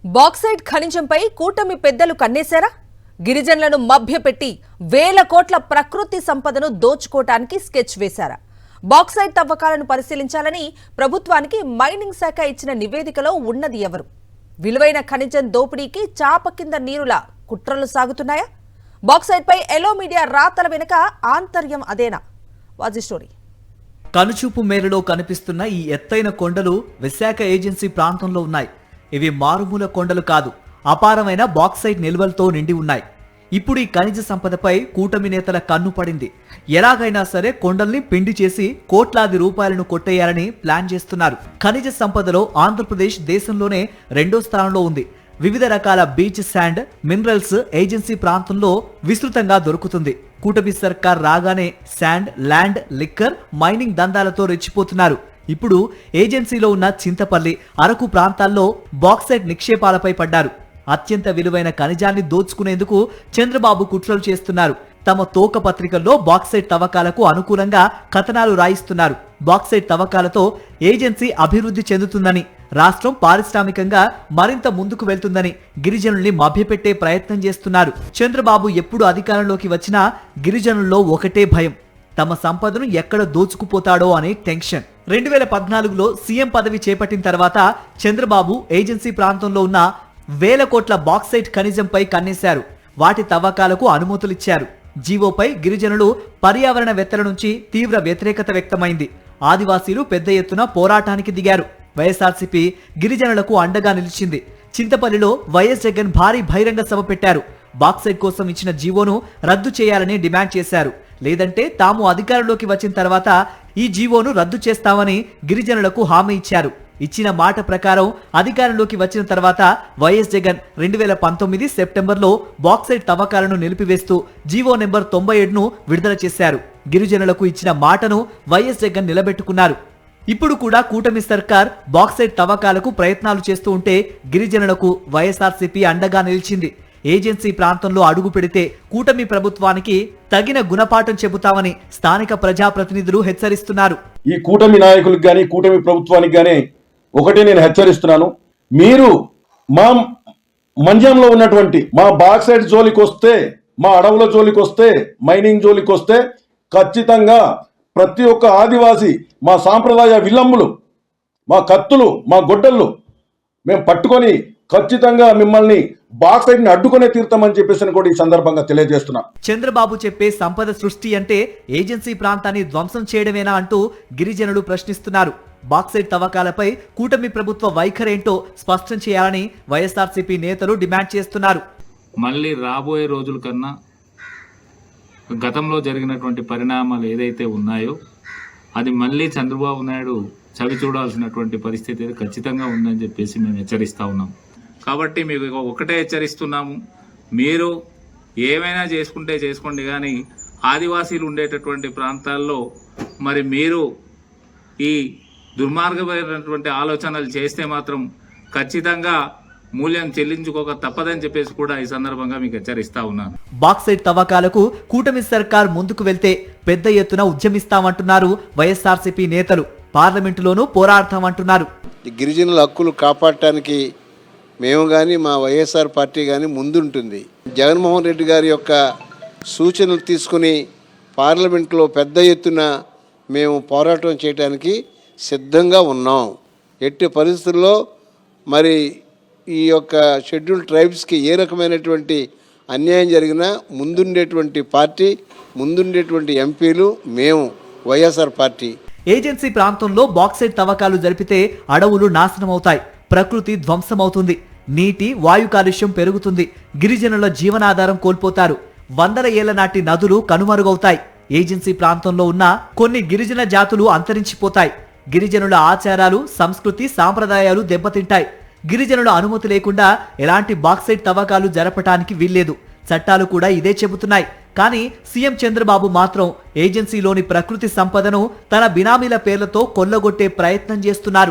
Bauxite ఖనిజంపై కూటమి పెద్దలు కన్నేశారా? గిరిజనులను మభ్యపెట్టి వేల కోట్ల ప్రకృతి సంపదను దోచుకోవటానికి స్కెచ్ వేశారా? బాక్సైట్ తవ్వకాలను పరిశీలించాలని ప్రభుత్వానికి మైనింగ్ శాఖ ఇచ్చిన నివేదికలో ఉన్నది ఎవరు? విలువైన ఖనిజం దోపిడీకి చాప కింద నీరులా కుట్రలు సాగుతున్నాయా? బాక్సైట్ పై ఎలో మీడియా రాతల వెనుక ఆంతర్యం అదేనా? వాజీ స్టోరీ. కనుచూపు మేరలో కనిపిస్తున్న ఈ ఎత్తైన కొండలు విశాఖ ఏజెన్సీ ప్రాంతంలో ఉన్నాయి. ఇవి మారుమూల కొండలు కాదు, అపారమైన బాక్సైట్ నిల్వలతో నిండి ఉన్నాయి. ఇప్పుడు ఈ ఖనిజ సంపదపై కూటమి నేతల కన్ను పడింది. ఎలాగైనా సరే కొండల్ని పిండి చేసి కోట్లాది రూపాయలను కొట్టేయాలని ప్లాన్ చేస్తున్నారు. ఖనిజ సంపదలో ఆంధ్రప్రదేశ్ దేశంలోనే 2వ స్థానంలో ఉంది. వివిధ రకాల బీచ్ శాండ్, మినరల్స్ ఏజెన్సీ ప్రాంతంలో విస్తృతంగా దొరుకుతుంది. కూటమి సర్కార్ రాగానే శాండ్, ల్యాండ్, లిక్కర్, మైనింగ్ దందాలతో రెచ్చిపోతున్నారు. ఇప్పుడు ఏజెన్సీలో ఉన్న చింతపల్లి, అరకు ప్రాంతాల్లో బాక్సైట్ నిక్షేపాలపై పడ్డారు. అత్యంత విలువైన ఖనిజాన్ని దోచుకునేందుకు చంద్రబాబు కుట్రలు చేస్తున్నారు. తమ తోక పత్రికల్లో బాక్సైట్ తవ్వకాలకు అనుకూలంగా కథనాలు రాయిస్తున్నారు. బాక్సైట్ తవ్వకాలతో ఏజెన్సీ అభివృద్ధి చెందుతుందని, రాష్ట్రం పారిశ్రామికంగా మరింత ముందుకు వెళ్తుందని గిరిజనుల్ని మభ్యపెట్టే ప్రయత్నం చేస్తున్నారు. చంద్రబాబు ఎప్పుడు అధికారంలోకి వచ్చినా గిరిజనుల్లో ఒకటే భయం, తమ సంపదను ఎక్కడ దోచుకుపోతాడో అనే టెన్షన్. 2014లో సీఎం పదవి చేపట్టిన తర్వాత చంద్రబాబు ఏజెన్సీ ప్రాంతంలో ఉన్న వేల కోట్ల బాక్సైట్ ఖనిజంపై కన్నేశారు. వాటి తవ్వకాలకు అనుమతులిచ్చారు. జీవోపై గిరిజనులు, పర్యావరణవేత్తల నుంచి తీవ్ర వ్యతిరేకత వ్యక్తమైంది. ఆదివాసీలు పెద్ద ఎత్తున పోరాటానికి దిగారు. వైఎస్ఆర్సీపీ గిరిజనులకు అండగా నిలిచింది. చింతపల్లిలో వైఎస్ జగన్ భారీ బహిరంగ సభ పెట్టారు. బాక్సైట్ కోసం ఇచ్చిన జీవోను రద్దు చేయాలని డిమాండ్ చేశారు. లేదంటే తాము అధికారంలోకి వచ్చిన తర్వాత ఈ జీవోను రద్దు చేస్తామని గిరిజనులకు హామీ ఇచ్చారు. ఇచ్చిన మాట ప్రకారం అధికారంలోకి వచ్చిన తర్వాత వైఎస్ జగన్ 2019 సెప్టెంబర్లో బాక్సైట్ తవ్వకాలను నిలిపివేస్తూ జీవో నెంబర్ 97ను విడుదల చేశారు. గిరిజనులకు ఇచ్చిన మాటను వైఎస్ జగన్ నిలబెట్టుకున్నారు. ఇప్పుడు కూడా కూటమి సర్కార్ బాక్సైట్ తవ్వకాలకు ప్రయత్నాలు చేస్తూ ఉంటే గిరిజనులకు వైఎస్ఆర్సీపీ అండగా నిలిచింది. ఏజెన్సీ ప్రాంతంలో అడుగు పెడితే కూటమి ప్రభుత్వానికి తగిన గుణపాఠం చెబుతామని స్థానిక ప్రజాప్రతినిధులు హెచ్చరిస్తున్నారు. ఈ కూటమి నాయకులకు గాని, కూటమి ప్రభుత్వానికి గాని ఒకటే నేను హెచ్చరిస్తున్నాను. మీరు మా మంజంలో ఉన్నటువంటి మా బాక్సైట్ జోలికి వస్తే, మా అడవుల జోలికి వస్తే, మైనింగ్ జోలికి వస్తే ఖచ్చితంగా ప్రతి ఒక్క ఆదివాసి మా సాంప్రదాయ విల్లమ్ములు, మా కత్తులు, మా గొడ్డళ్ళు మేము పట్టుకొని ఖచ్చితంగా మిమ్మల్ని బాక్సైట్ ని అడ్డుకునే తీరుతామని చెప్పేసి కూడా ఈ సందర్భంగా తెలియజేస్తున్నా. చంద్రబాబు చెప్పే సంపద సృష్టి అంటే ఏజెన్సీ ప్రాంతాన్ని ధ్వంసం చేయడమేనా అంటూ గిరిజనులు ప్రశ్నిస్తున్నారు. బాక్సైట్ తవ్వకాలపై కూటమి ప్రభుత్వ వైఖరేంటో స్పష్టం చేయాలని వైఎస్ఆర్సీపీ నేతలు డిమాండ్ చేస్తున్నారు. మళ్ళీ రాబోయే రోజుల కన్నా గతంలో జరిగినటువంటి పరిణామాలు ఏదైతే ఉన్నాయో అది మళ్ళీ చంద్రబాబు నాయుడు చవి చూడాల్సినటువంటి పరిస్థితి ఖచ్చితంగా ఉందని చెప్పేసి మేము హెచ్చరిస్తా ఉన్నాం. కాబట్టి మీకు ఒకటే హెచ్చరిస్తున్నాము, మీరు ఏమైనా చేసుకుంటే చేసుకోండి, కానీ ఆదివాసీలు ఉండేటటువంటి ప్రాంతాల్లో మరి మీరు ఈ దుర్మార్గమైనటువంటి ఆలోచనలు చేస్తే మాత్రం ఖచ్చితంగా మూల్యం చెల్లించుకోక తప్పదని చెప్పేసి కూడా ఈ సందర్భంగా మీకు హెచ్చరిస్తా ఉన్నాను. బాక్సైట్ తవ్వకాలకు కూటమి సర్కార్ ముందుకు వెళ్తే పెద్ద ఎత్తున ఉద్యమిస్తామంటున్నారు వైఎస్ఆర్సీపీ నేతలు. పార్లమెంటులోనూ పోరాడతామంటున్నారు. గిరిజనుల హక్కులు కాపాడటానికి మేము కానీ, మా వైఎస్ఆర్ పార్టీ కానీ ముందుంటుంది. జగన్మోహన్ రెడ్డి గారి యొక్క సూచనలు తీసుకుని పార్లమెంట్లో పెద్ద ఎత్తున మేము పోరాటం చేయడానికి సిద్ధంగా ఉన్నాం. ఎట్టి పరిస్థితుల్లో మరి ఈ యొక్క షెడ్యూల్ ట్రైబ్స్కి ఏ రకమైనటువంటి అన్యాయం జరిగినా ముందుండేటువంటి పార్టీ, ముందుండేటువంటి ఎంపీలు మేము వైఎస్ఆర్ పార్టీ. ఏజెన్సీ ప్రాంతంలో బాక్సైట్ తవ్వకాలు జరిపితే అడవులు నాశనమవుతాయి, ప్రకృతి ధ్వంసమవుతుంది, నీటి, వాయు కాలుష్యం పెరుగుతుంది, గిరిజనుల జీవనాధారం కోల్పోతారు, వందల ఏళ్ల నాటి నదులు కనుమరుగవుతాయి. ఏజెన్సీ ప్రాంతంలో ఉన్న కొన్ని గిరిజన జాతులు అంతరించిపోతాయి. గిరిజనుల ఆచారాలు, సంస్కృతి, సాంప్రదాయాలు దెబ్బతింటాయి. గిరిజనుల అనుమతి లేకుండా ఎలాంటి బాక్సైట్ తవ్వకాలు జరపటానికి వీల్లేదు. చట్టాలు కూడా ఇదే చెబుతున్నాయి. కానీ సీఎం చంద్రబాబు మాత్రం ఏజెన్సీలోని ప్రకృతి సంపదను తన బినామీల పేర్లతో కొల్లగొట్టే ప్రయత్నం చేస్తున్నారు.